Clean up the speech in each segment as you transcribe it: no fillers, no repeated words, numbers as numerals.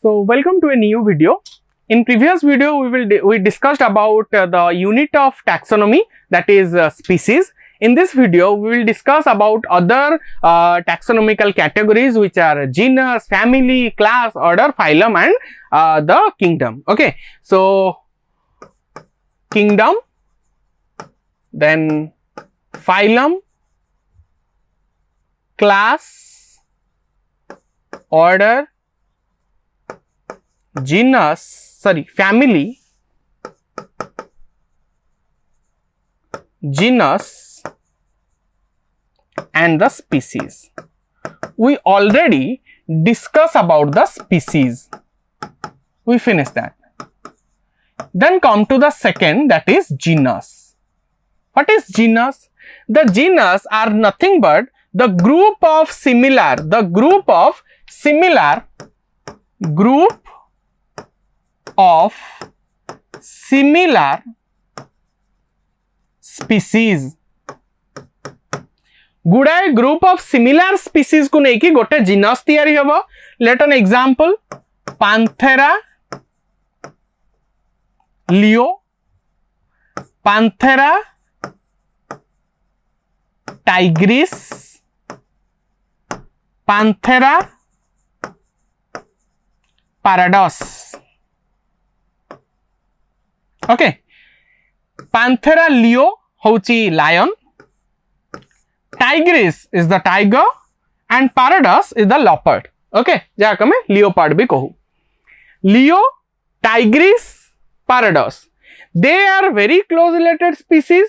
So welcome to a new video. In previous video we discussed about the unit of taxonomy, that is species. In this video we will discuss about other taxonomical categories, which are genus, family, class, order, phylum and the kingdom. Okay, so kingdom, then phylum, class, order, family, genus and the species. We already discussed about the species. We finished that. Then come to the second, that is genus. What is genus? The genus are nothing but the group of similar species. गुड़ाए group of similar species को लेकिन गोटे genus तैयारी हबो. Let an example, Panthera leo, Panthera tigris, Panthera pardus. Okay, Panthera leo होची lion, tigris is the tiger and pardus is the leopard. Okay, जाके मैं leopard भी कहूँ. Leo, tigris, pardus, they are very close related species.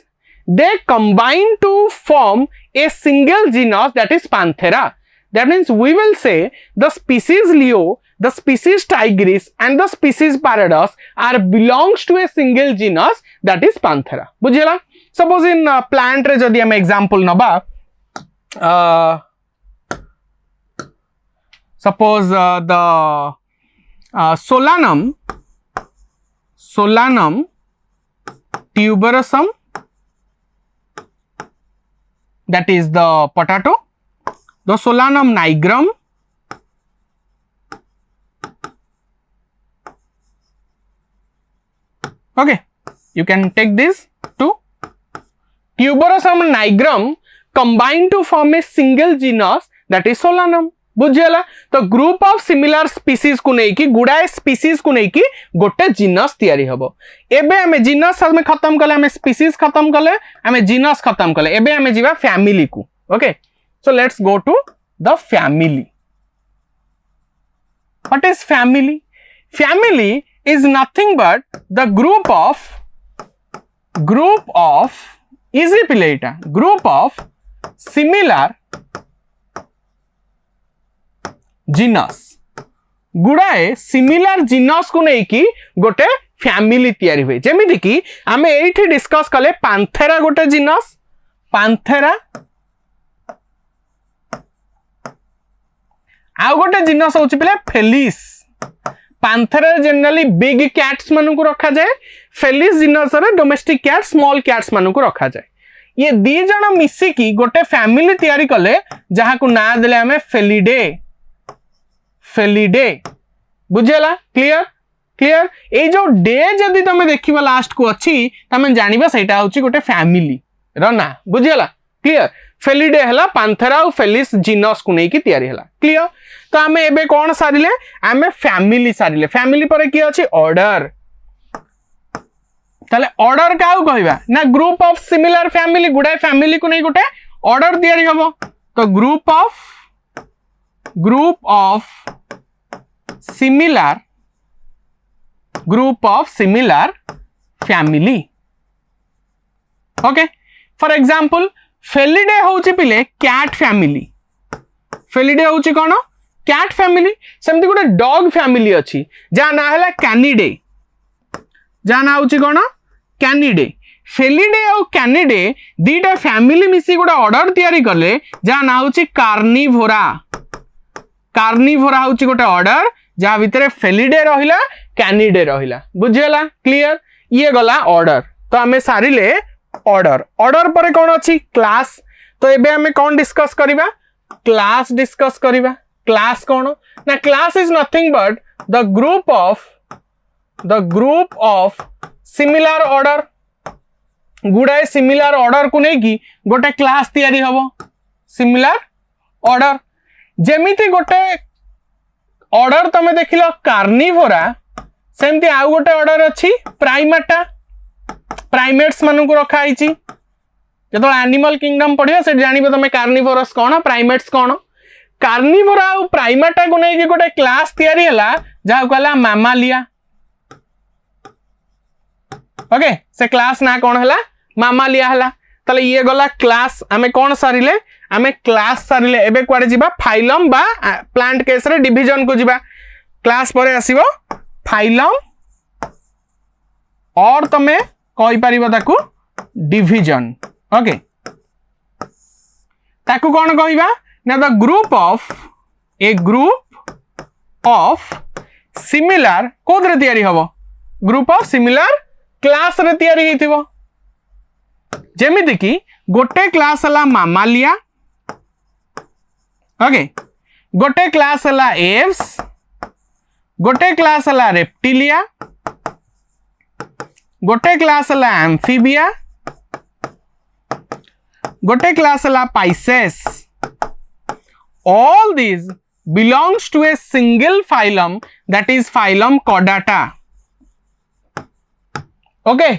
They combine to form a single genus, that is Panthera. That means we will say the species Leo, the species Tigris and the species Parados are belongs to a single genus, that is Panthera. बुझिला? Suppose in plant रे जदि हम example नबा, suppose the Solanum tuberosum, that is the potato, the Solanum nigrum, okay, you can take this to tuberosum nigrum combined to form a single genus, that is Solanum. बुझिला? तो group of similar species को नहीं कि गुड़ाए species को नहीं कि गोटे genus तैयारी हबो. एबे हमें जीनस हमें खत्म कले, हमें स्पीसीज खत्म कले, हमें जीनस खत्म कले. एबे हमें जीवा फैमिली को. Okay, so let's go to the family. What is family? Family is nothing but the group of इजी पिलेटा, ग्रुप ऑफ सिमिलर जीनस. गुड़ाए सिमिलर जीनस को नहीं कि गोटे फैमिली तैयारी हुए. जेमिति कि आमे एठी डिस्कस कले पांथेरा गोटे जीनस, पांथेरा आ गोटे जीनस होछि पले Felis. Panthera generally big cats मानु को रखा जाए, फेलिस जीनस रे डोमेस्टिक कैट, स्मॉल कैट्स मानु को रखा जाए. ये दी जण मिसी की गोटे फैमिली तैयारी कले, जहा को ना देले हमें फेलिडे. बुझेला? Clear clear. ए जो डे जदि तमे देखिबा लास्ट को अछि, तमे जानिबा सेटा होछि गोटे फैमिली रो ना. बुझेला? क्लियर. फेलिडे हला पांथेरा और फेलिस जीनस को नै कि तैयारी हला. क्लियर. तो हमें एबे कोन सारिले? हमें फैमिली सारिले. फैमिली पर की अछि? ऑर्डर. ताले ऑर्डर काउ कहबा ना? ग्रुप ऑफ सिमिलर फैमिली, गुडा फैमिली को नै गोटे ऑर्डर तैयारी हबो. तो group of similar family. Okay, for example, Felidae होची पिले cat family. Felidae होची कोन? Cat family. सेमति गोटे dog family अछि, जा ना हला Canidae. जा ना होची कोन? Canidae. Felidae और Canidae दीटा फैमिली मिसी गोटे ऑर्डर तैयारी करले, जा ना होची कार्निवोरा. कार्निवोरा होची गोटे ऑर्डर, जहाँ भितर फेलिडे रहिला, कैनिडे रहिला. बुझिला? क्लियर. ये गला ऑर्डर. तो हमें सारिले ऑर्डर. ऑर्डर पर कौन अच्छी? क्लास. तो एबे हमें कौन डिस्कस करिबा? क्लास डिस्कस करिबा. क्लास कौन? ना class is nothing but the group of similar order गुड़ाए सिमिलर ऑर्डर को नहीं गोटे क्लास तैयारी हबो सिमिलर ऑर्डर जेमिति गोटे ऑर्डर तमे देखिलो कार्निवोरा सेमती आउ गोटे ऑर्डर अच्छी प्राइमेटा प्राइमेट्स मानू को रखा है जो एनिमल किंगडम पढ़ियो से जानिबो तमे कार्निवोरस कौन प्राइमेट्स कौन कार्निवोरा और प्राइमेटा को नहीं गोटे क्लास तैयारी हला जहा कहला मामालिया ओके से क्लास ना कौन हला मामालिया हला तले ये गला क्लास आमे कौन सारिले आमे क्लास सारिले एबे कुआडे जिबा फाइलम बा प्लांट केस रे डिवीजन को जिबा क्लास परे आसीबो फाइलम और तमे कहि परिबो ताकू डिवीजन ओके ताकू कौन कहिबा ना the group of similar Kodre तैयारी हबो ग्रुप ऑफ सिमिलर क्लास रे तैयारी हेतिबो जेमिति कि गोटे क्लास हला मामालिया ओके गोटे क्लास हला एव्स गोटे क्लास हला रेप्टिलिया गोटे क्लास हला एम्फीबिया गोटे क्लास हला Pisces all these belongs to a single phylum that is phylum Chordata okay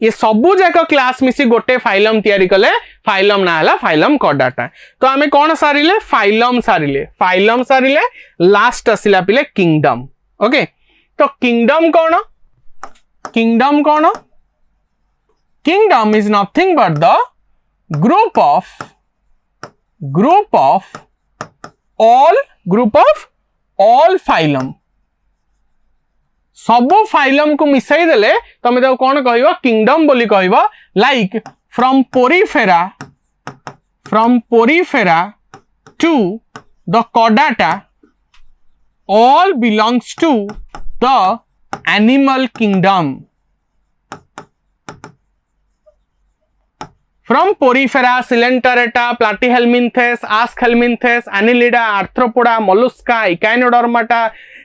ये सबू जाक क्लास मिसी गोटे फाइलम तैयारी कले फाइलम ना हला फाइलम Chordata तो आमे कौन सारिले फाइलम सारिले लास्ट आसिला पिले किंगडम ओके तो kingdom kingdom is nothing but the group all phylum सबो फाइलम को मिसाई देले तमे तो कौन कहइबो किंगडम बोली कहइबो like from Porifera to the Chordata all belongs to the animal kingdom from porifera coelenterata platyhelminthes aschelminthes annelida arthropoda mollusca echinodermata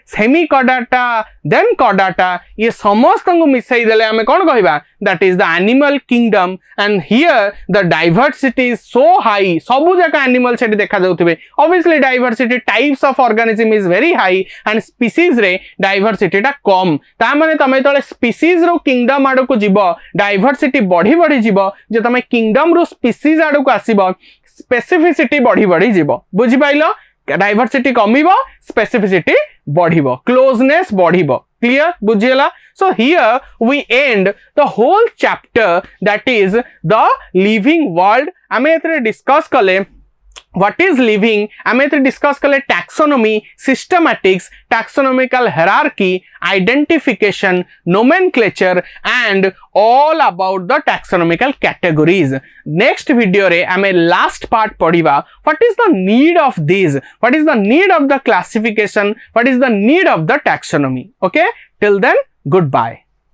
semichordata then chordata ये समस्त को मिसाई देले हमें कौन कहबा that is the animal kingdom and here the diversity is so high सबु जका एनिमल सेठी देखा जाउथिबे obviously diversity types of organism is very high and species रे डाइवर्सिटी टा कम ता माने तमे तळे स्पीसीज रो किंगडम आडो को जीवो डाइवर्सिटी बढ़ी जीवो जे तमे किंगडम रो स्पीसीज आडो को आसीबो स्पेसिफिसिटी बढ़ी जीवो बुझी पाइलो डाइवर्सिटी कमिबो स्पेसिफिसिटी बढ़िबो क्लोजनेस बढ़िबो क्लियर बुझियला so here we end the whole chapter that is the living world आमे एतरे डिस्कस कले what is living आमे एतरे डिस्कस कले taxonomy systematics taxonomical hierarchy identification nomenclature and all about the taxonomical categories next video रे आमे last part पढ़िबा what is the need of these what is the need of the classification what is the need of the taxonomy okay till then goodbye